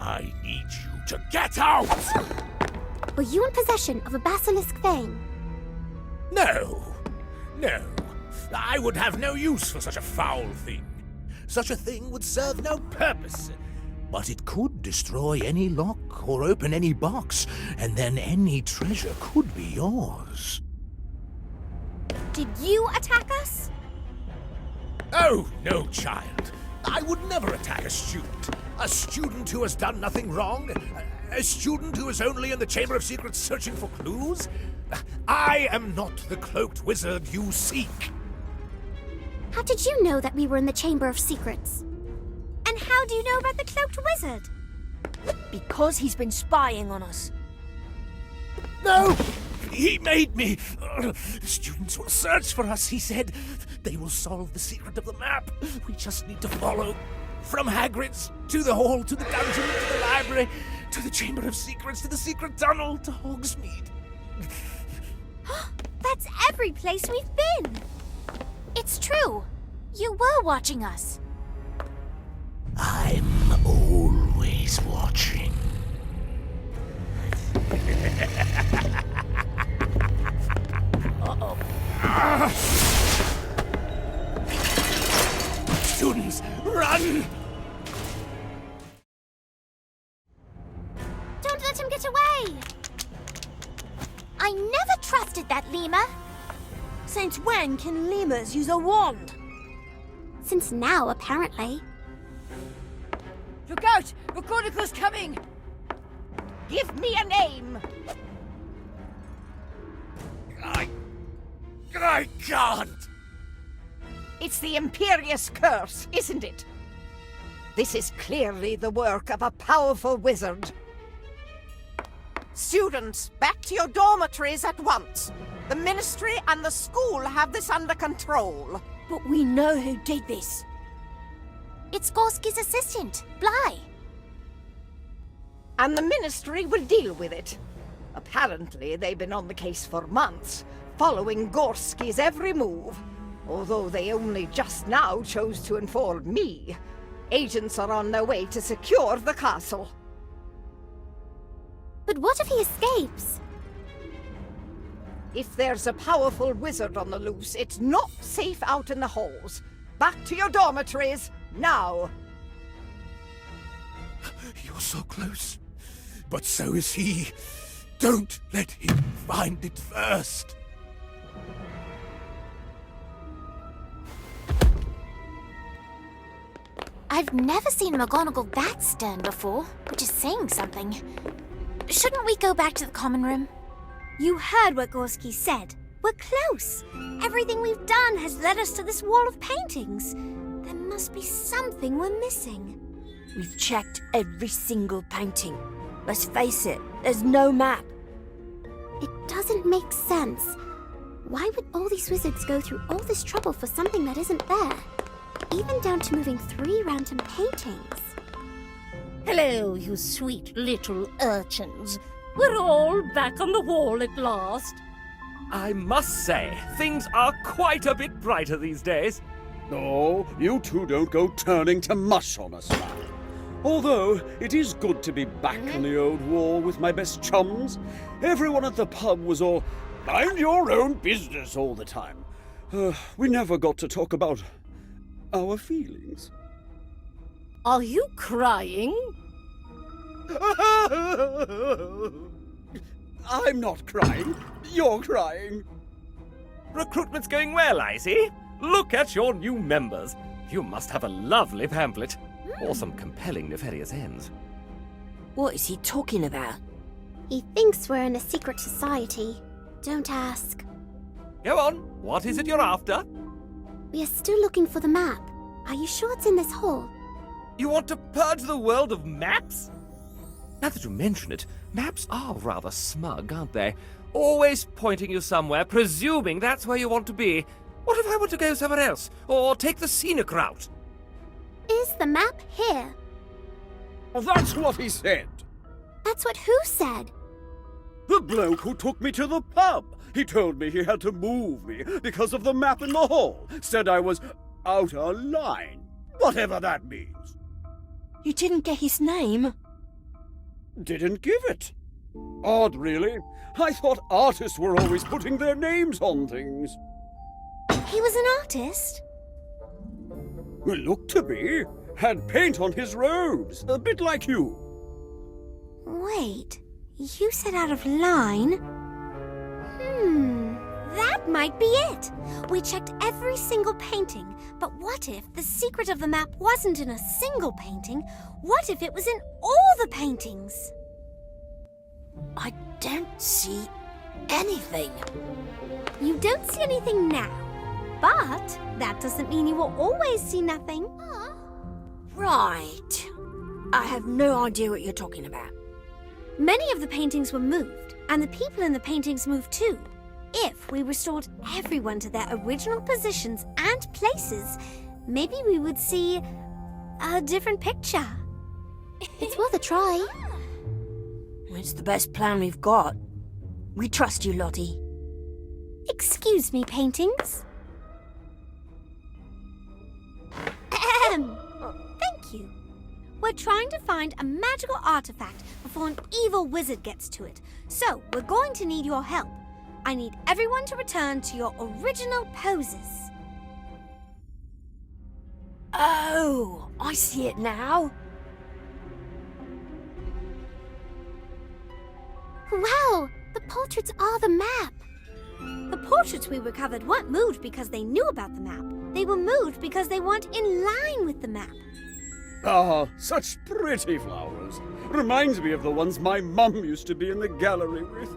I need you to get out! Were you in possession of a basilisk fang? No. I would have no use for such a foul thing. Such a thing would serve no purpose. But it could destroy any lock or open any box, and then any treasure could be yours. Did you attack us? Oh, no, child. I would never attack a student. A student who has done nothing wrong? A student who is only in the Chamber of Secrets searching for clues? I am not the cloaked wizard you seek. How did you know that we were in the Chamber of Secrets? And how do you know about the cloaked wizard? Because he's been spying on us. No! He made me! Students will search for us, he said. They will solve the secret of the map. We just need to follow. From Hagrid's, to the hall, to the dungeon, to the library, to the Chamber of Secrets, to the secret tunnel, to Hogsmeade. That's every place we've been! It's true. You were watching us. I'm always watching. Uh-oh. Students, run! Don't let him get away! I never trusted that lemur. Since when can lemurs use a wand? Since now, apparently. Look out! McGonagall's coming! Give me a name! I can't! It's the Imperious Curse, isn't it? This is clearly the work of a powerful wizard. Students, back to your dormitories at once. The Ministry and the school have this under control. But we know who did this. It's Gorski's assistant, Bly. And the Ministry will deal with it. Apparently, they've been on the case for months, following Gorski's every move. Although they only just now chose to inform me. Agents are on their way to secure the castle. But what if he escapes? If there's a powerful wizard on the loose, it's not safe out in the halls. Back to your dormitories, now! You're so close. But so is he. Don't let him find it first. I've never seen McGonagall that stern before, which is saying something. Shouldn't we go back to the common room? You heard what Gorski said. We're close. Everything we've done has led us to this wall of paintings. There must be something we're missing. We've checked every single painting. Let's face it, there's no map. It doesn't make sense. Why would all these wizards go through all this trouble for something that isn't there? Even down to moving 3 random paintings. Hello, you sweet little urchins. We're all back on the wall at last. I must say, things are quite a bit brighter these days. No, you two don't go turning to mush on us, man. Although, it is good to be back on the old wall with my best chums. Everyone at the pub was all, mind your own business all the time. We never got to talk about our feelings. Are you crying? I'm not crying. You're crying. Recruitment's going well, I see. Look at your new members. You must have a lovely pamphlet. Or some compelling nefarious ends. What is he talking about? He thinks we're in a secret society. Don't ask. Go on. What is it you're after? We are still looking for the map. Are you sure it's in this hall? You want to purge the world of maps? Now that you mention it, maps are rather smug, aren't they? Always pointing you somewhere, presuming that's where you want to be. What if I want to go somewhere else? Or take the scenic route? Is the map here? Oh, that's what he said. That's what who said? The bloke who took me to the pub. He told me he had to move me because of the map in the hall. Said I was out of line. Whatever that means. You didn't get his name? Didn't give it. Odd, really. I thought artists were always putting their names on things. He was an artist? Well, looked to be. Had paint on his robes, a bit like you. Wait, you said out of line? That might be it. We checked every single painting, but what if the secret of the map wasn't in a single painting? What if it was in all the paintings? I don't see anything. You don't see anything now, but that doesn't mean you will always see nothing. Right. I have no idea what you're talking about. Many of the paintings were moved, and the people in the paintings moved too. If we restored everyone to their original positions and places, maybe we would see a different picture. It's worth a try. It's the best plan we've got. We trust you, Lottie. Excuse me, paintings. Thank you. We're trying to find a magical artifact before an evil wizard gets to it. So, we're going to need your help. I need everyone to return to your original poses. Oh, I see it now. Wow, the portraits are the map. The portraits we recovered weren't moved because they knew about the map. They were moved because they weren't in line with the map. Ah, such pretty flowers. Reminds me of the ones my mum used to be in the gallery with.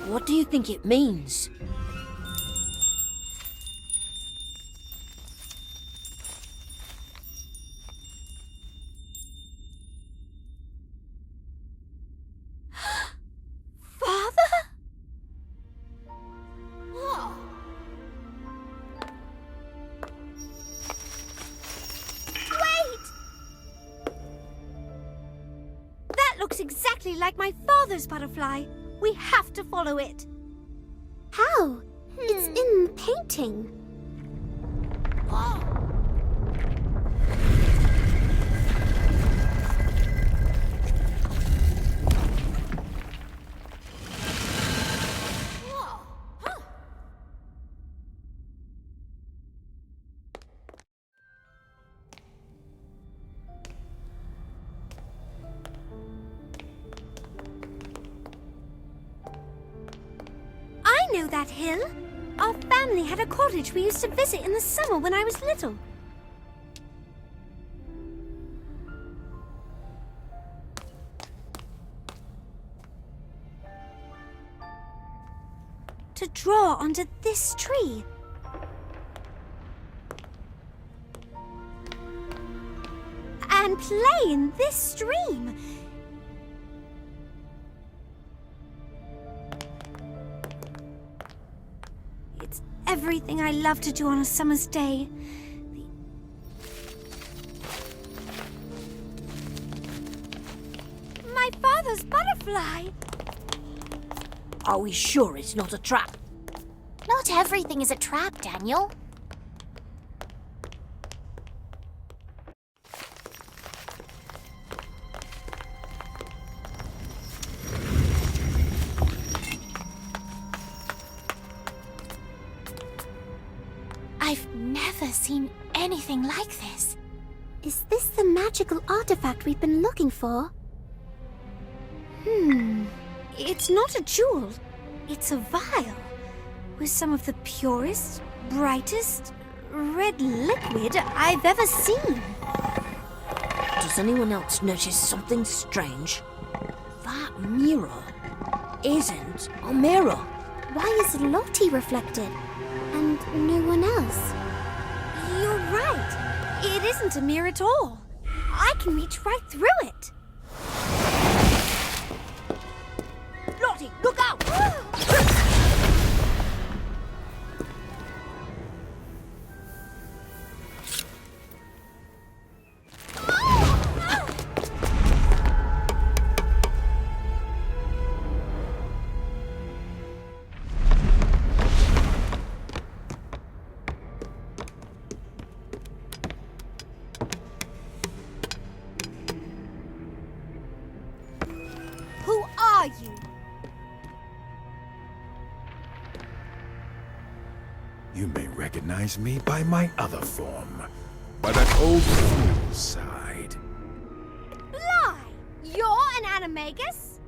What do you think it means? looks exactly like my father's butterfly. We have to follow it. How? It's in the painting. I know that hill. Our family had a cottage we used to visit in the summer when I was little. To draw onto this tree. And play in this stream. It's everything I love to do on a summer's day. My father's butterfly! Are we sure it's not a trap? Not everything is a trap, Daniel. I've never seen anything like this. Is this the magical artifact we've been looking for? It's not a jewel. It's a vial. With some of the purest, brightest, red liquid I've ever seen. Does anyone else notice something strange? That mirror isn't a mirror. Why is Lottie reflected? And no one else? You're right. It isn't a mirror at all. I can reach right through it. Lottie, look out! Who are you? You may recognize me by my other form, by that old fool's side. Bly! You're an animagus?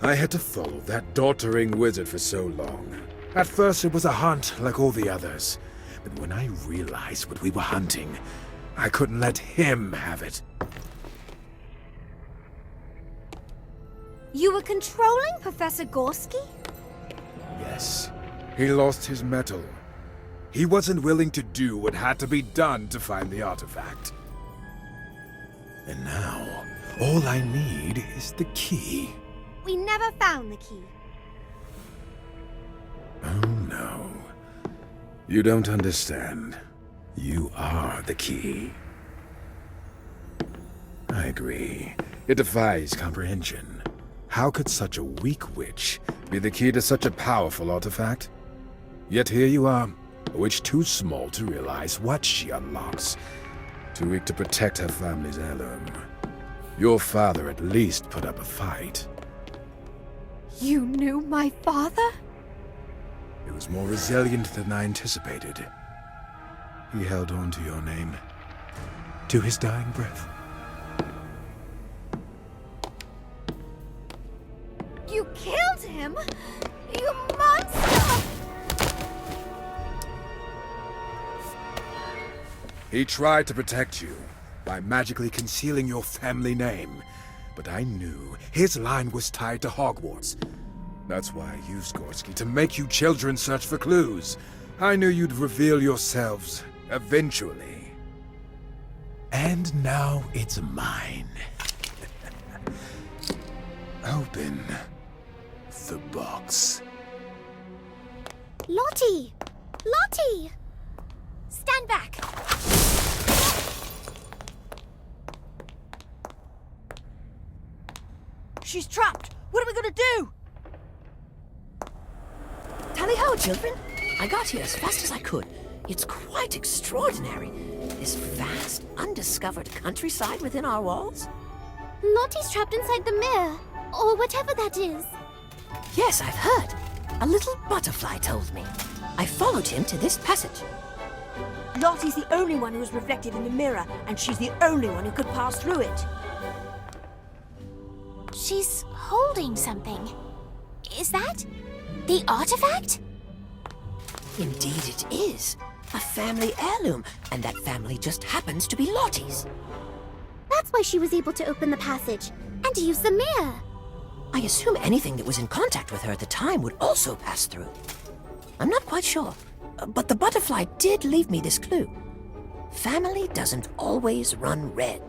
I had to follow that doddering wizard for so long. At first it was a hunt like all the others, but when I realized what we were hunting, I couldn't let him have it. You were controlling Professor Gorski? Yes, he lost his mettle. He wasn't willing to do what had to be done to find the artifact. And now, all I need is the key. We never found the key. Oh no. You don't understand. You are the key. I agree. It defies comprehension. How could such a weak witch be the key to such a powerful artifact? Yet here you are, a witch too small to realize what she unlocks. Too weak to protect her family's heirloom. Your father at least put up a fight. You knew my father? It was more resilient than I anticipated. He held on to your name, to his dying breath. You killed him? You monster! He tried to protect you by magically concealing your family name, but I knew his line was tied to Hogwarts. That's why I used Gorski to make you children search for clues. I knew you'd reveal yourselves eventually. And now it's mine. Open the box. Lottie! Lottie! Stand back! She's trapped! What are we gonna do? Tally-ho, children! I got here as fast as I could. It's quite extraordinary. This vast, undiscovered countryside within our walls. Lottie's trapped inside the mirror, or whatever that is. Yes, I've heard. A little butterfly told me. I followed him to this passage. Lottie's the only one who was reflected in the mirror, and she's the only one who could pass through it. She's holding something. Is that the artifact? Indeed it is. A family heirloom, and that family just happens to be Lottie's. That's why she was able to open the passage and use the mirror. I assume anything that was in contact with her at the time would also pass through. I'm not quite sure, but the butterfly did leave me this clue. Family doesn't always run red.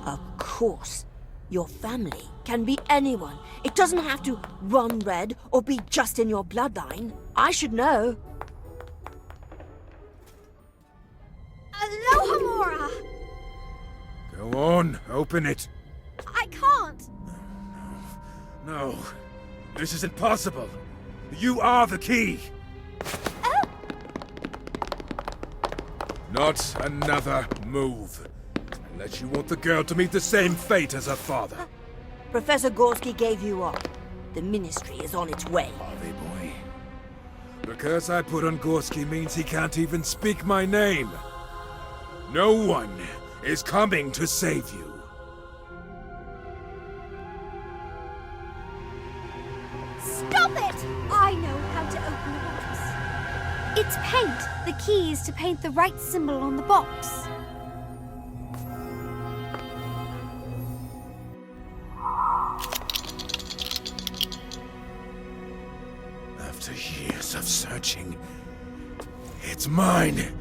Of course. Your family can be anyone. It doesn't have to run red or be just in your bloodline. I should know. Aloha, Mora! Go on, open it. I can't. No, this isn't possible. You are the key. Oh. Not another move. Unless you want the girl to meet the same fate as her father. Professor Gorski gave you up. The Ministry is on its way. Harvey boy. The curse I put on Gorski means he can't even speak my name. No one is coming to save you. Stop it! I know how to open the box. It's paint. The key is to paint the right symbol on the box. After years of searching, it's mine.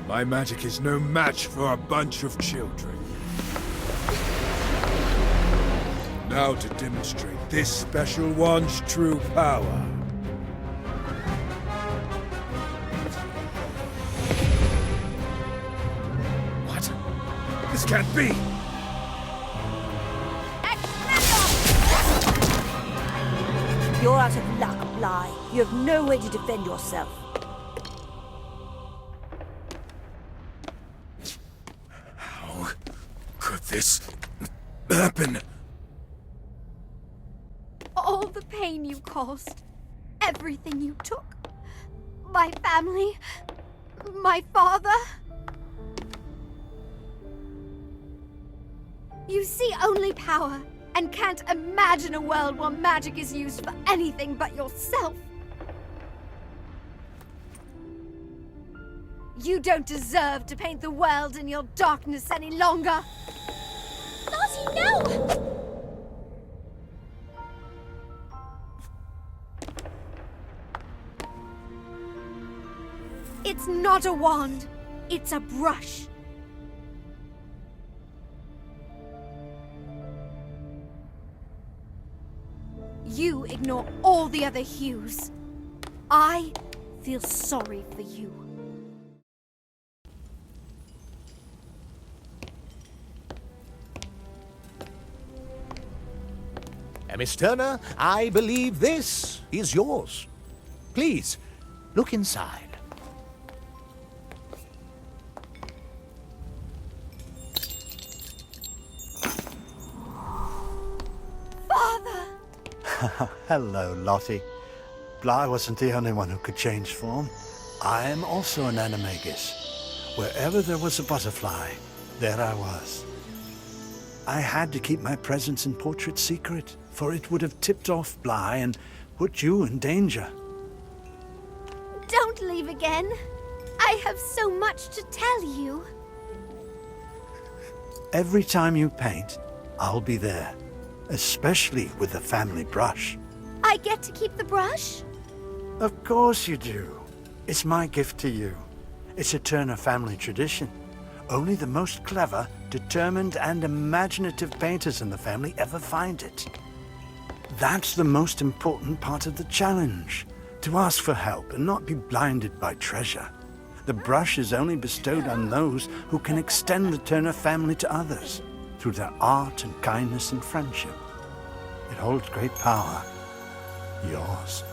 My magic is no match for a bunch of children. Now to demonstrate this special one's true power. What? This can't be! You're out of luck, Bly. You have no way to defend yourself. How could this happen? All the pain you caused, everything you took, my family, my father. You see only power and can't imagine a world where magic is used for anything but yourself. You don't deserve to paint the world in your darkness any longer. Lottie, no! It's not a wand. It's a brush. You ignore all the other hues. I feel sorry for you. Miss Turner, I believe this is yours. Please, look inside. Hello, Lottie. Bly wasn't the only one who could change form. I am also an animagus. Wherever there was a butterfly, there I was. I had to keep my presence in portrait secret, for it would have tipped off Bly and put you in danger. Don't leave again. I have so much to tell you. Every time you paint, I'll be there. Especially with the family brush. I get to keep the brush? Of course you do. It's my gift to you. It's a Turner family tradition. Only the most clever, determined, and imaginative painters in the family ever find it. That's the most important part of the challenge. to ask for help and not be blinded by treasure. The brush is only bestowed on those who can extend the Turner family to others through their art and kindness and friendship. It holds great power. Yours.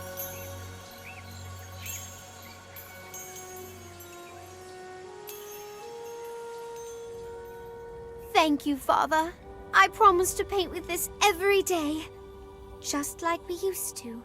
Thank you, Father. I promise to paint with this every day, just like we used to.